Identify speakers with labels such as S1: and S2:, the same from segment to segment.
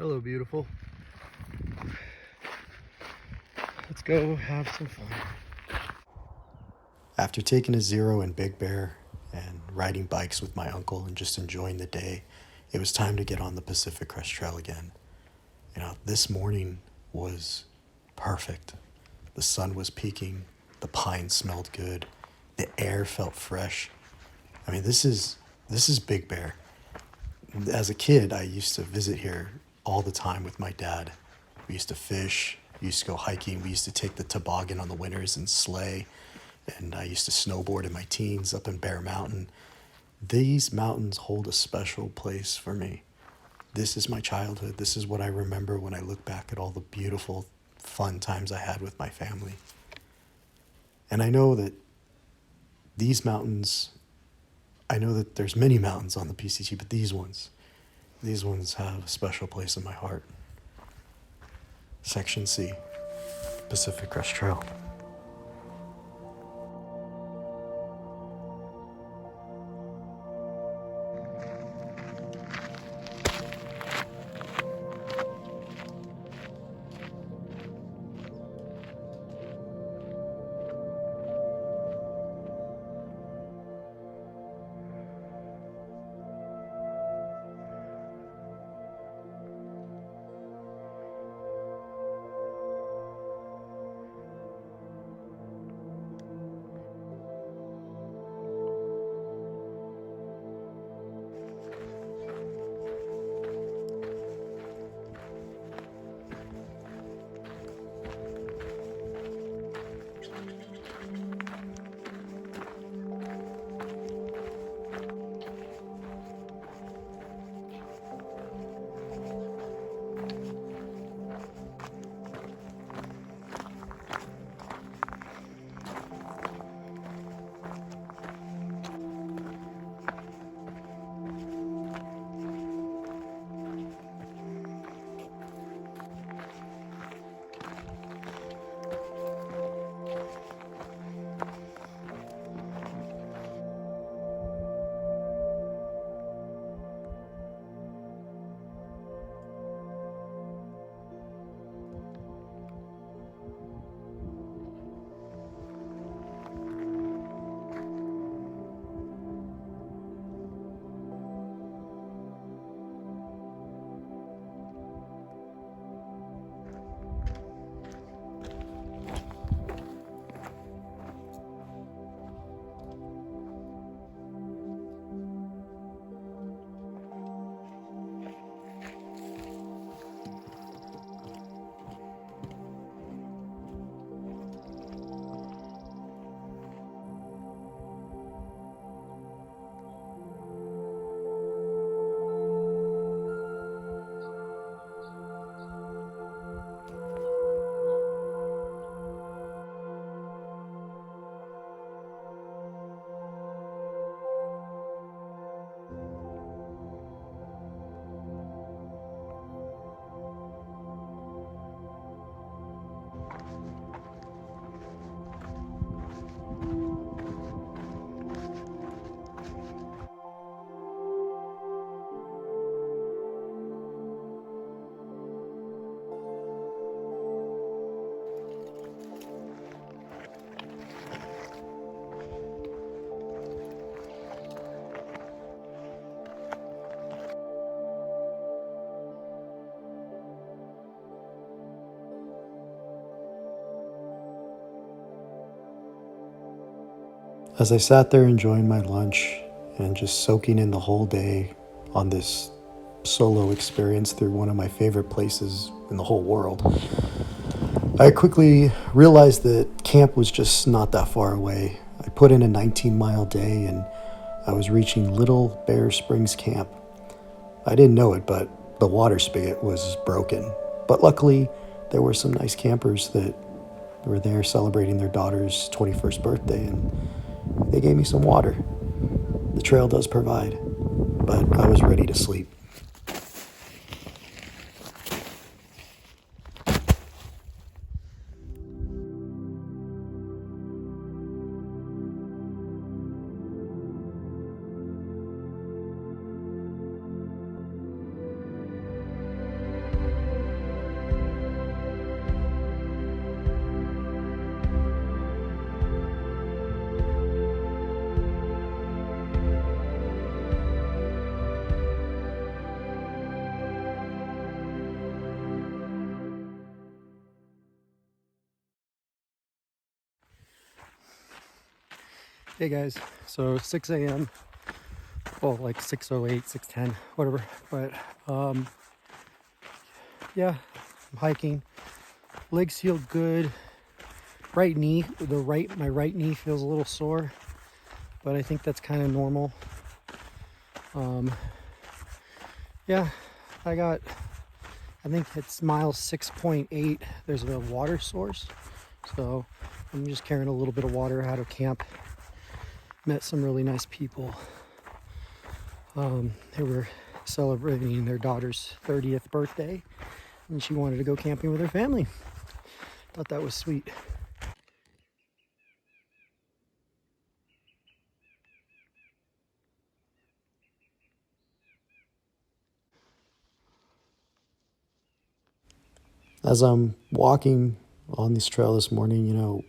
S1: Hello, beautiful. Let's go have some fun.
S2: After taking a zero in Big Bear and riding bikes with my uncle and just enjoying the day, it was time to get on the Pacific Crest Trail again. This morning was perfect. The sun was peaking, the pines smelled good, the air felt fresh. This is Big Bear. As a kid, I used to visit here all the time with my dad. We used to fish, we used to go hiking, we used to take the toboggan on the winters and sleigh, and I used to snowboard in my teens up in Bear Mountain. These mountains hold a special place for me. This is my childhood. This is what I remember when I look back at all the beautiful, fun times I had with my family. And these mountains, I know that there's many mountains on the PCT, but these ones have a special place in my heart. Section C, Pacific Crest Trail. As I sat there enjoying my lunch and just soaking in the whole day on this solo experience through one of my favorite places in the whole world, I quickly realized that camp was just not that far away. I put in a 19-mile day and I was reaching Little Bear Springs Camp. I didn't know it, but the water spigot was broken. But luckily, there were some nice campers that were there celebrating their daughter's 21st birthday, and they gave me some water. The trail does provide, but I was ready to sleep.
S1: Hey guys, so 6 a.m. Well, like 6:08, 6:10, whatever. But yeah, I'm hiking. Legs feel good. Right knee, my right knee feels a little sore, but I think that's kind of normal. Yeah, I think it's mile 6.8. There's a water source, so I'm just carrying a little bit of water out of camp. Met some really nice people. They were celebrating their daughter's 30th birthday, and she wanted to go camping with her family. Thought that was sweet.
S2: As I'm walking on this trail this morning,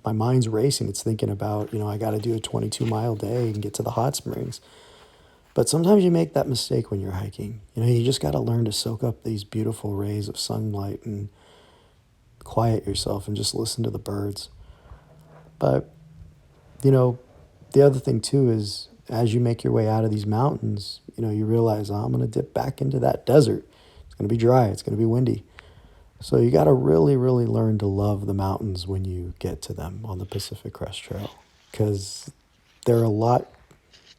S2: my mind's racing. It's thinking about, I got to do a 22-mile day and get to the hot springs. But sometimes you make that mistake when you're hiking. You just got to learn to soak up these beautiful rays of sunlight and quiet yourself and just listen to the birds. But, the other thing too is as you make your way out of these mountains, you realize, I'm going to dip back into that desert. It's going to be dry. It's going to be windy. So you got to really, really learn to love the mountains when you get to them on the Pacific Crest Trail, because they're a lot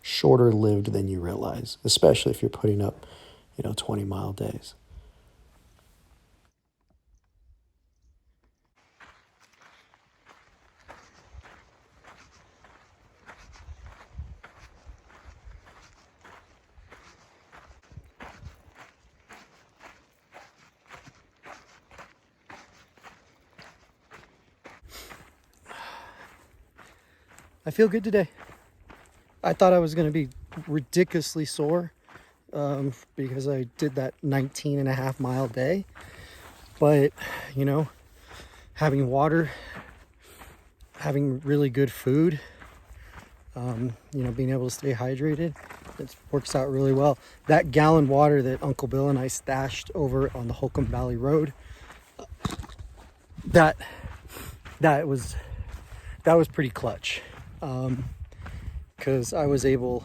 S2: shorter lived than you realize, especially if you're putting up, 20-mile days.
S1: I feel good today. I thought I was going to be ridiculously sore because I did that 19.5 mile day. But, having water, having really good food, being able to stay hydrated, it works out really well. That gallon water that Uncle Bill and I stashed over on the Holcomb Valley Road, that was pretty clutch, because I was able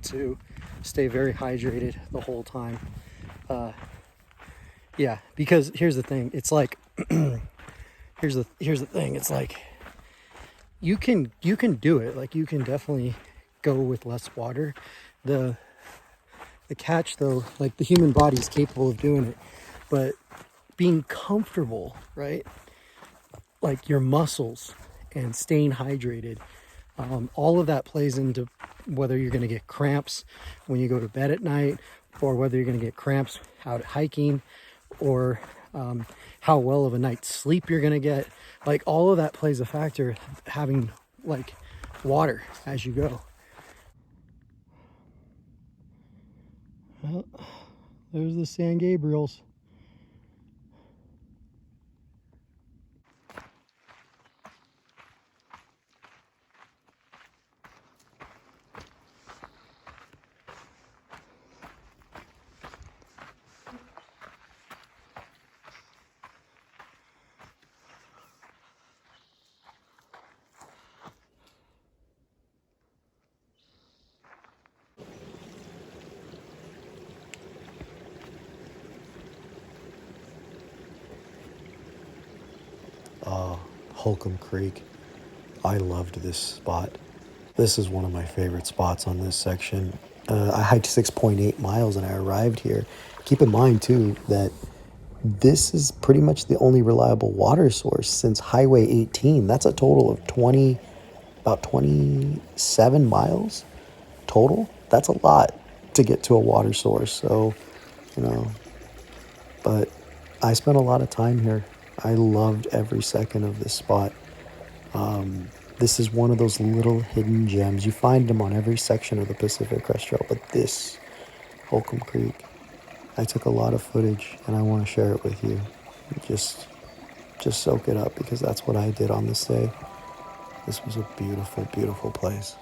S1: to stay very hydrated the whole time. Yeah, because here's the thing. It's like here's the thing. It's like you can do it. Like, you can definitely go with less water. The catch, though, like, the human body is capable of doing it, but being comfortable, right? Like your muscles and staying hydrated, all of that plays into whether you're going to get cramps when you go to bed at night, or whether you're going to get cramps out hiking, or how well of a night's sleep you're going to get. Like, all of that plays a factor, having like water as you go. Well, there's the San Gabriels.
S2: Holcomb Creek. I loved this spot. This is one of my favorite spots on this section. I hiked 6.8 miles and I arrived here. Keep in mind, too, that this is pretty much the only reliable water source since Highway 18. That's a total of about 27 miles total. That's a lot to get to a water source. So, you know, but I spent a lot of time here. I loved every second of this spot. This is one of those little hidden gems. You find them on every section of the Pacific Crest Trail, but this, Holcomb Creek, I took a lot of footage and I want to share it with you. Just soak it up, because that's what I did on this day. This was a beautiful, beautiful place.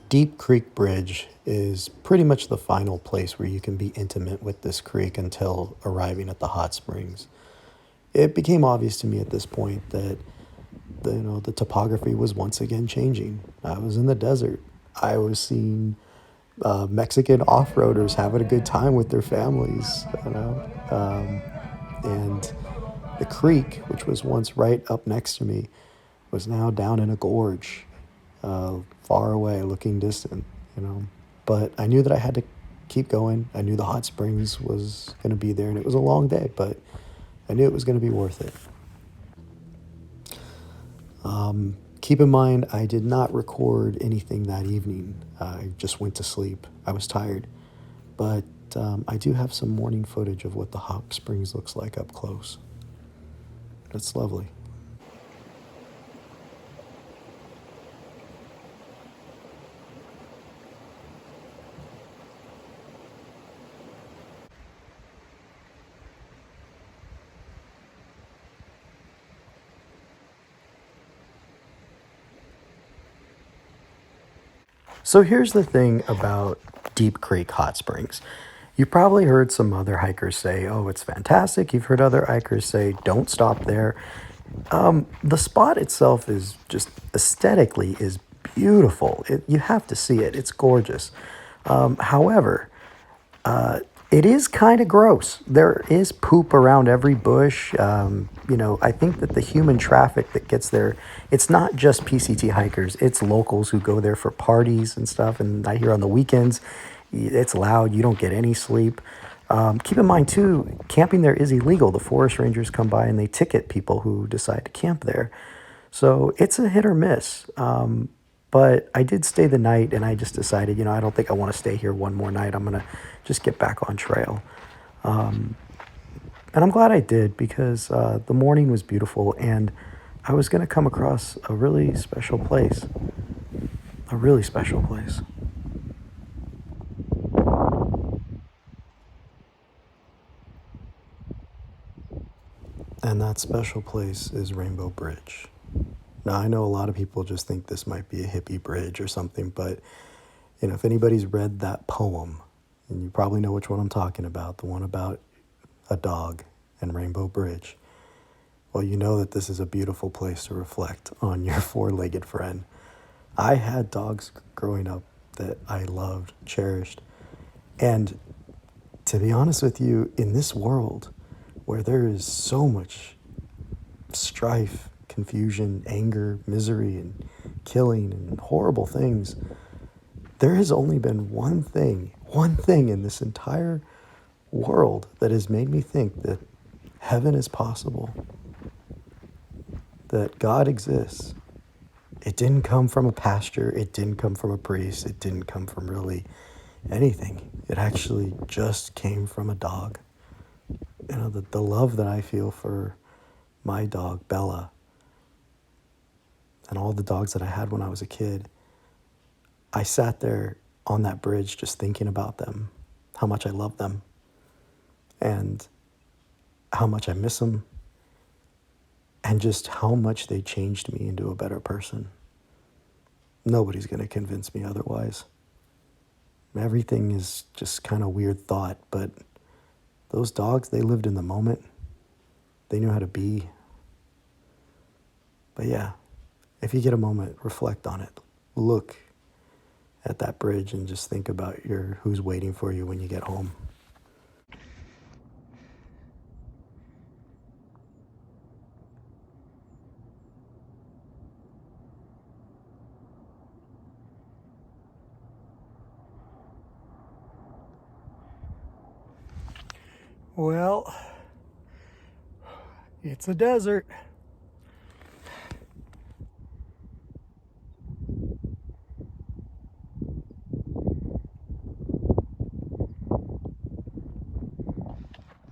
S2: Deep Creek Bridge is pretty much the final place where you can be intimate with this creek until arriving at the hot springs. It became obvious to me at this point that the topography was once again changing. I was in the desert. I was seeing Mexican off-roaders having a good time with their families, and the creek, which was once right up next to me, was now down in a gorge, far away, looking distant, you know. But I knew that I had to keep going. I knew the hot springs was going to be there, and it was a long day, but I knew it was going to be worth it. Keep in mind, I did not record anything that evening. I just went to sleep. I was tired. But I do have some morning footage of what the hot springs looks like up close. It's lovely. So here's the thing about Deep Creek Hot Springs. You've probably heard some other hikers say, oh, it's fantastic. You've heard other hikers say, don't stop there. The spot itself is just aesthetically is beautiful. You have to see it. It's gorgeous. However, it is kind of gross. There is poop around every bush. I think that the human traffic that gets there, it's not just PCT hikers, it's locals who go there for parties and stuff. And I hear on the weekends, it's loud. You don't get any sleep. Keep in mind, too, camping there is illegal. The forest rangers come by and they ticket people who decide to camp there. So it's a hit or miss. But I did stay the night, and I just decided, I don't think I want to stay here one more night. I'm going to just get back on trail. And I'm glad I did, because the morning was beautiful, and I was going to come across a really special place. A really special place. And that special place is Rainbow Bridge. Now, I know a lot of people just think this might be a hippie bridge or something, but, if anybody's read that poem, and you probably know which one I'm talking about, the one about a dog and Rainbow Bridge, well, you know that this is a beautiful place to reflect on your four-legged friend. I had dogs growing up that I loved, cherished, and to be honest with you, in this world where there is so much strife, confusion, anger, misery, and killing, and horrible things, there has only been one thing in this entire world that has made me think that heaven is possible, that God exists. It didn't come from a pastor, it didn't come from a priest, it didn't come from really anything. It actually just came from a dog. The love that I feel for my dog, Bella, and all the dogs that I had when I was a kid, I sat there on that bridge just thinking about them, how much I love them, and how much I miss them, and just how much they changed me into a better person. Nobody's going to convince me otherwise. Everything is just kind of weird thought, but those dogs, they lived in the moment. They knew how to be. But yeah, if you get a moment, reflect on it. Look at that bridge and just think about who's waiting for you when you get home.
S1: Well, it's a desert.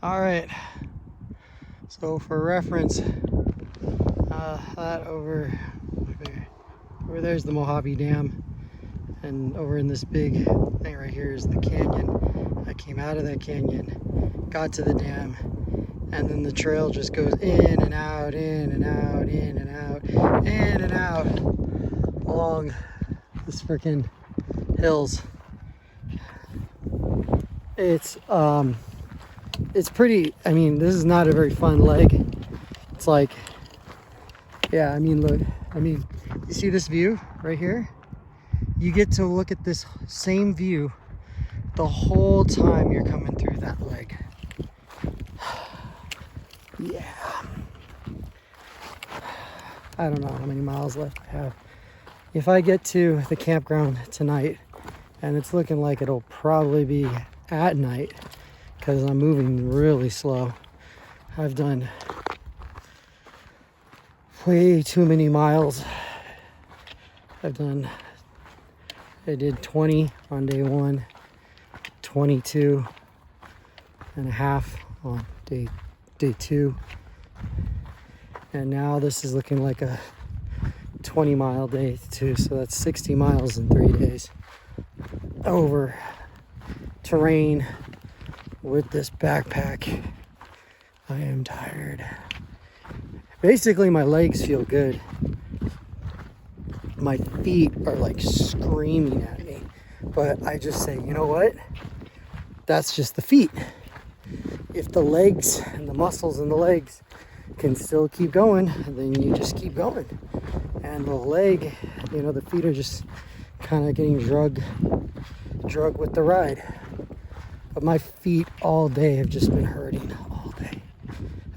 S1: All right, so for reference, that over there's the Mojave Dam, and over in this big thing right here is the canyon. I came out of that canyon, got to the dam, and then the trail just goes in and out, in and out, in and out, in and out along this freaking hills. It's pretty, I mean, this is not a very fun leg. It's like, yeah, I mean, look, I mean, you see this view right here? You get to look at this same view the whole time you're coming through that leg. Yeah. I don't know how many miles left I have. If I get to the campground tonight, and it's looking like it'll probably be at night because I'm moving really slow. I've done way too many miles. I did 20 on day 1, 22 and a half on day 2. And now this is looking like a 20-mile day 2, so that's 60 miles in 3 days over terrain with this backpack. I am tired. Basically, my legs feel good. My feet are like screaming at me, but I just say, you know what? That's just the feet. If the legs and the muscles in the legs can still keep going, then you just keep going. And the leg, you know, the feet are just kind of getting drug with the ride. But my feet all day have just been hurting all day.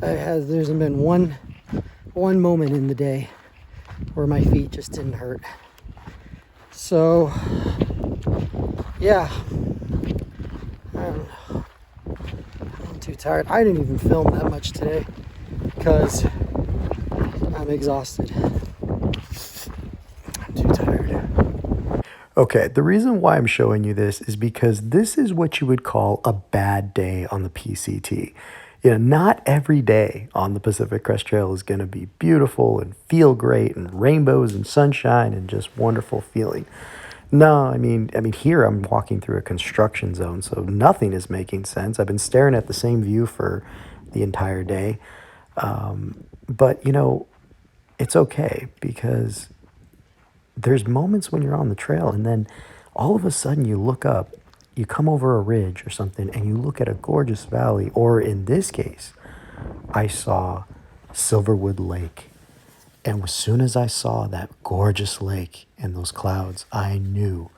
S1: There hasn't been one moment in the day where my feet just didn't hurt. So, yeah, I'm too tired. I didn't even film that much today because I'm exhausted. I'm too tired.
S2: Okay, the reason why I'm showing you this is because this is what you would call a bad day on the PCT. You know, not every day on the Pacific Crest Trail is going to be beautiful and feel great and rainbows and sunshine and just wonderful feeling. No, I mean here I'm walking through a construction zone, so nothing is making sense. I've been staring at the same view for the entire day. But, you know, it's okay because there's moments when you're on the trail and then all of a sudden you look up, you come over a ridge or something and you look at a gorgeous valley, or in this case, I saw Silverwood Lake. And as soon as I saw that gorgeous lake and those clouds, I knew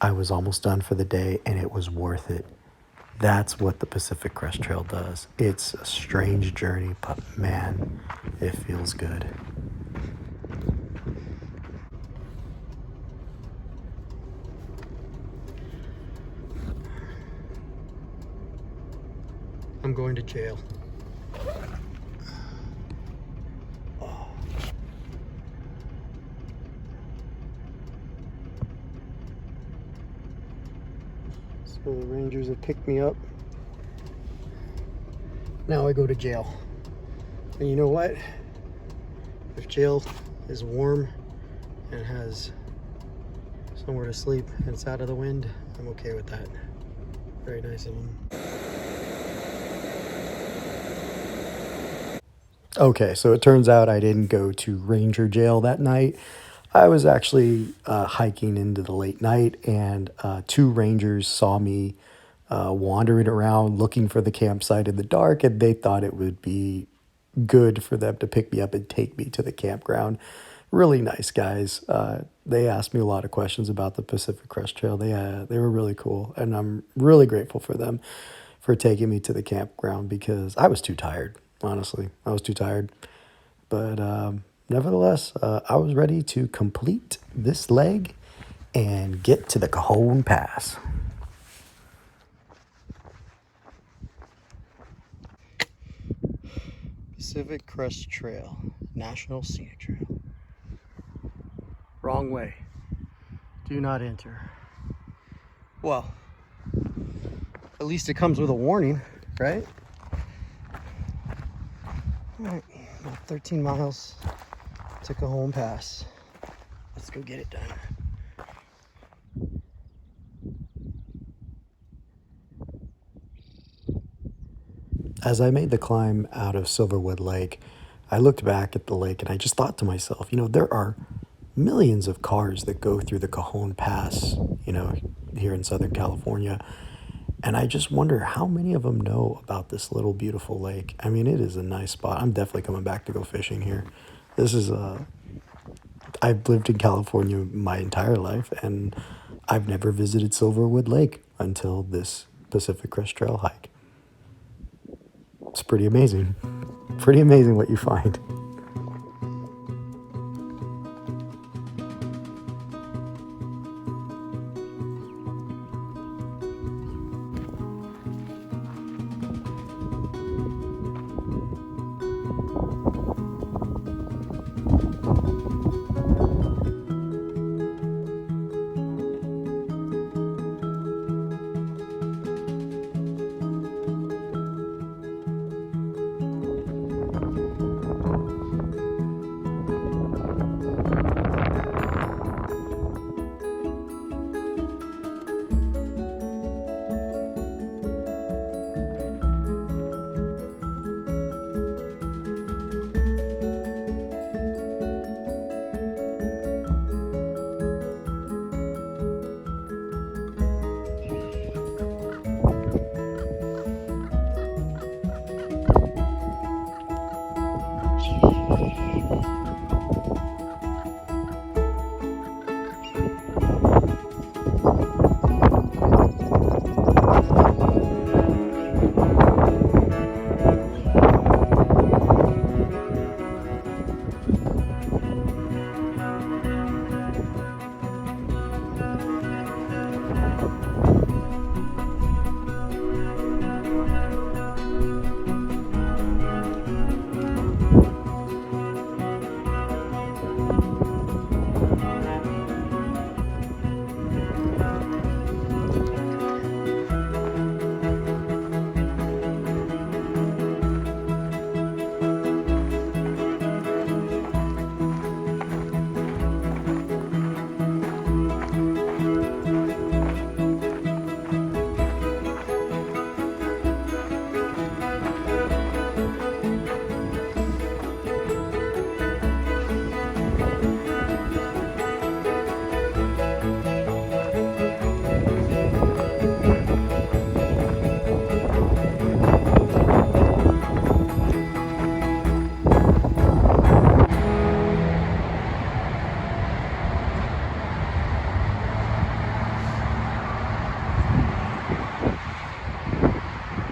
S2: I was almost done for the day and it was worth it. That's what the Pacific Crest Trail does. It's a strange journey, but man, it feels good.
S1: I'm going to jail. So the Rangers have picked me up. Now I go to jail. And you know what? If jail is warm and has somewhere to sleep and it's out of the wind, I'm okay with that. Very nice of them.
S2: Okay, so it turns out I didn't go to Ranger Jail that night. I was actually hiking into the late night, and 2 rangers saw me wandering around looking for the campsite in the dark, and they thought it would be good for them to pick me up and take me to the campground. Really nice guys. They asked me a lot of questions about the Pacific Crest Trail. They were really cool, and I'm really grateful for them for taking me to the campground because I was too tired. Honestly, I was too tired. But nevertheless, I was ready to complete this leg and get to the Cajon Pass.
S1: Pacific Crest Trail, National Scenic Trail. Wrong way. Do not enter. Well, at least it comes with a warning, right? All right, about 13 miles to Cajon Pass. Let's go get it done.
S2: As I made the climb out of Silverwood Lake, I looked back at the lake and I just thought to myself, you know, there are millions of cars that go through the Cajon Pass, here in Southern California. And I just wonder how many of them know about this little beautiful lake. I mean, it is a nice spot. I'm definitely coming back to go fishing here. This is I've lived in California my entire life, and I've never visited Silverwood Lake until this Pacific Crest Trail hike. It's pretty amazing. Pretty amazing what you find.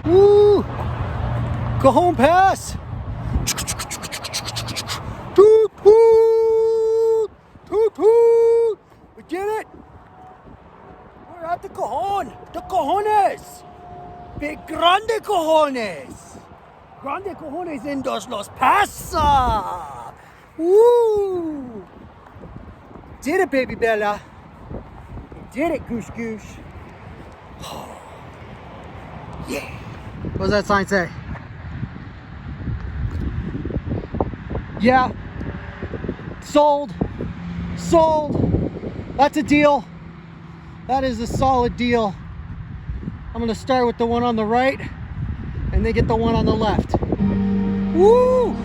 S1: Woo! Cajon Pass! Toot toot! Toot toot! We did it! We're at the Cajon! The Cajones! Big Grande Cajones! Grande Cajones en los Pasa! Woo! Did it, baby Bella! Did it, Goose Goose! Yeah! What does that sign say? Yeah. Sold. Sold. That's a deal. That is a solid deal. I'm going to start with the one on the right and then get the one on the left. Woo!